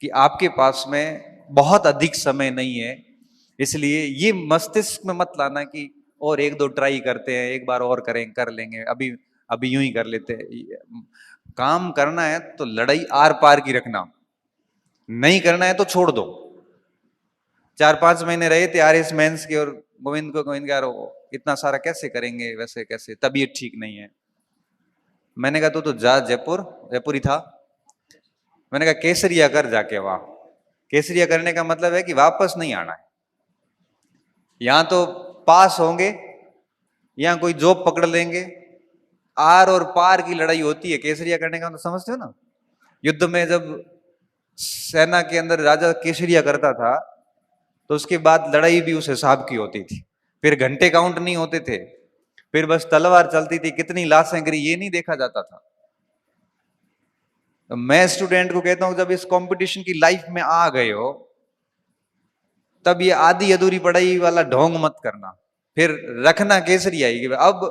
कि आपके पास में बहुत अधिक समय नहीं है, इसलिए ये मस्तिष्क में मत लाना कि और एक दो ट्राई करते हैं, एक बार और करें, कर लेंगे, अभी अभी यूं ही कर लेते हैं। काम करना है तो लड़ाई आर पार की रखना, नहीं करना है तो छोड़ दो। 4-5 महीने रहे थे आरएस मेंस के, और गोविंद यार इतना सारा कैसे करेंगे, वैसे कैसे, तबीयत ठीक नहीं है। मैंने कहा तो जा जयपुर, जयपुर ही था, मैंने कहा केसरिया कर जाके वहां। केसरिया करने का मतलब है कि वापस नहीं आना है, यहां तो पास होंगे, यहां कोई जॉब पकड़ लेंगे, आर और पार की लड़ाई होती है। केसरिया करने का मतलब समझते हो ना? युद्ध में जब सेना के अंदर राजा केसरिया करता था तो उसके बाद लड़ाई भी उस हिसाब की होती थी, फिर घंटे काउंट नहीं होते थे, फिर बस तलवार चलती थी, कितनी लाशें गिरी ये नहीं देखा जाता था। तो मैं स्टूडेंट को कहता हूं जब इस कंपटीशन की लाइफ में आ गए हो तब ये आधी अधूरी पढ़ाई वाला ढोंग मत करना, फिर रखना केसरिया ही। अब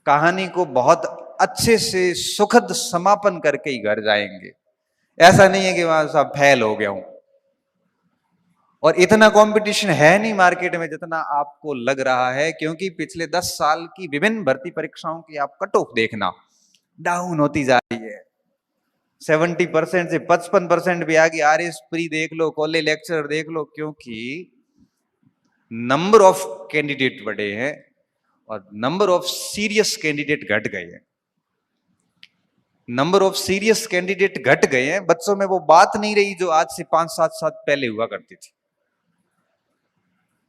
कहानी को बहुत अच्छे से सुखद समापन करके ही घर जाएंगे, ऐसा नहीं है कि वहां सब फेल हो गया हूं। और इतना कंपटीशन है नहीं मार्केट में जितना आपको लग रहा है, क्योंकि पिछले 10 साल की विभिन्न भर्ती परीक्षाओं की आप कट ऑफ देखना, डाउन होती जा रही है। 70% से 55% भी आ गई। आरएस प्री देख लो, कॉलेज लेक्चरर देख लो, क्योंकि नंबर ऑफ कैंडिडेट बढ़े हैं और नंबर ऑफ सीरियस कैंडिडेट घट गए हैं। नंबर ऑफ सीरियस कैंडिडेट घट गए हैं, बच्चों में वो बात नहीं रही जो आज से 5-7 साल पहले हुआ करती थी।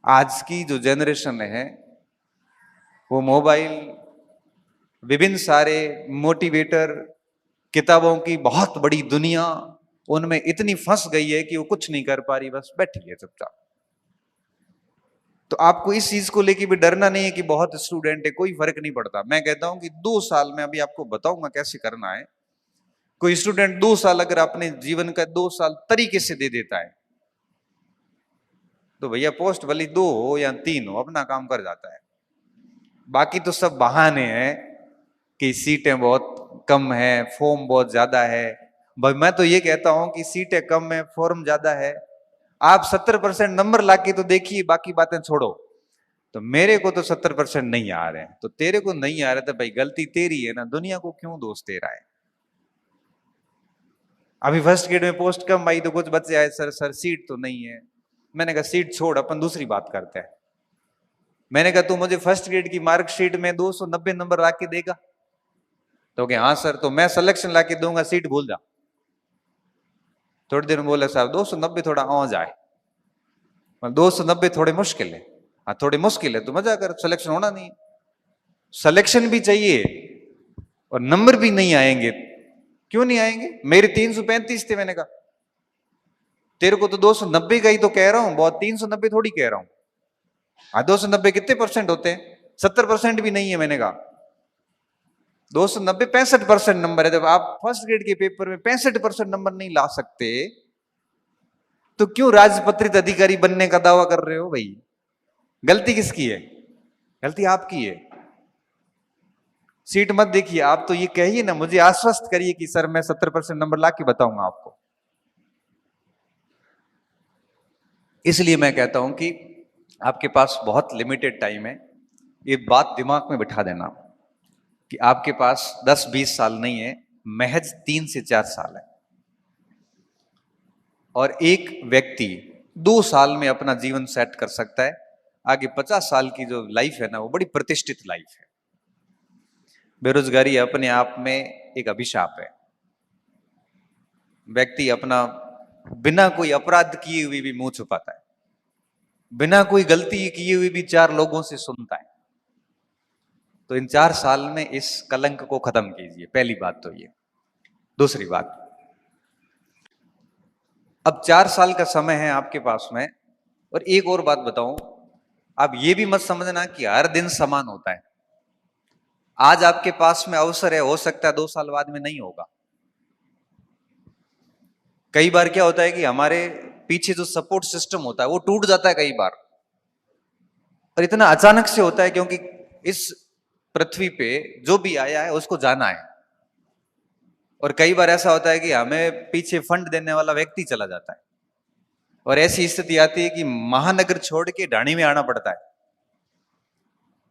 आज की जो जनरेशन है वो मोबाइल, विभिन्न सारे मोटिवेटर, किताबों की बहुत बड़ी दुनिया, उनमें इतनी फंस गई है कि वो कुछ नहीं कर पा रही, बस बैठी है चुपचाप। तो आपको इस चीज को लेके भी डरना नहीं है कि बहुत स्टूडेंट है, कोई फर्क नहीं पड़ता। मैं कहता हूं कि 2 साल में, अभी आपको बताऊंगा कैसे करना है। कोई स्टूडेंट 2 साल अगर अपने जीवन का 2 साल तरीके से दे देता है तो भैया पोस्ट भले 2 हो या 3 हो, अपना काम कर जाता है। बाकी तो सब बहाने हैं कि सीटें बहुत कम है, फॉर्म बहुत ज्यादा है। भाई मैं तो ये कहता हूं कि सीटें कम है, फॉर्म ज्यादा है, आप 70% नंबर लाके तो देखिए, बाकी बातें छोड़ो। तो मेरे को तो 70% नहीं आ रहे हैं, तो तेरे को नहीं आ रहे तो भाई गलती तेरी है ना, दुनिया को क्यों दोष दे रहा है? अभी फर्स्ट ग्रेड में पोस्ट कम आई तो कुछ बच्चे आए, सर सीट तो नहीं है। मैंने कहा सीट छोड़, अपन दूसरी बात करते हैं। मैंने कहा तू मुझे फर्स्ट ग्रेड की मार्कशीट में 290 नंबर ला के देगा? तो क्या हाँ सर, तो मैं सिलेक्शन ला के दूंगा, सीट भूल जा। थोड़ी देर में बोले साहब 290 थोड़ा आ जाए, 290 थोड़े मुश्किल है। हाँ थोड़ी मुश्किल है तो मजा कर, सिलेक्शन होना नहीं। सिलेक्शन भी चाहिए और नंबर भी नहीं आएंगे। क्यों नहीं आएंगे? मेरे 335 थे। मैंने कहा तेरे को तो 290 का ही तो कह रहा हूं, बहुत 390 थोड़ी कह रहा हूं। हाँ 290 कितने परसेंट होते हैं? 70% भी नहीं है। मैंने कहा 290 65% नंबर है। जब आप फर्स्ट ग्रेड के पेपर में 65% नंबर नहीं ला सकते तो क्यों राजपत्रित अधिकारी बनने का दावा कर रहे हो भाई? गलती किसकी है? गलती आपकी है। सीट मत देखिए, आप तो ये कहिए ना, मुझे आश्वस्त करिए कि सर मैं 70% नंबर ला के बताऊंगा आपको। इसलिए मैं कहता हूं कि आपके पास बहुत लिमिटेड टाइम है, ये बात दिमाग में बिठा देना कि आपके पास 10-20 साल नहीं है, महज 3 से 4 साल है। और एक व्यक्ति 2 साल में अपना जीवन सेट कर सकता है। आगे 50 साल की जो लाइफ है ना, वो बड़ी प्रतिष्ठित लाइफ है। बेरोजगारी अपने आप में एक अभिशाप है। व्यक्ति अपना बिना कोई अपराध किए हुए भी मुंह छुपाता है, बिना कोई गलती किए हुए भी 4 लोगों से सुनता है। तो इन 4 साल में इस कलंक को खत्म कीजिए, पहली बात तो ये। दूसरी बात, अब 4 साल का समय है आपके पास में। और एक और बात बताऊं, आप ये भी मत समझना कि हर दिन समान होता है। आज आपके पास में अवसर है, हो सकता है 2 साल बाद में नहीं होगा। कई बार क्या होता है कि हमारे पीछे जो सपोर्ट सिस्टम होता है वो टूट जाता है कई बार, और इतना अचानक से होता है क्योंकि इस पृथ्वी पे जो भी आया है उसको जाना है। और कई बार ऐसा होता है कि हमें पीछे फंड देने वाला व्यक्ति चला जाता है, और ऐसी स्थिति आती है कि महानगर छोड़ के ढाणी में आना पड़ता है।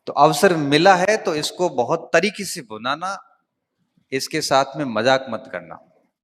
तो अवसर मिला है तो इसको बहुत तरीके से भुनाना, इसके साथ में मजाक मत करना।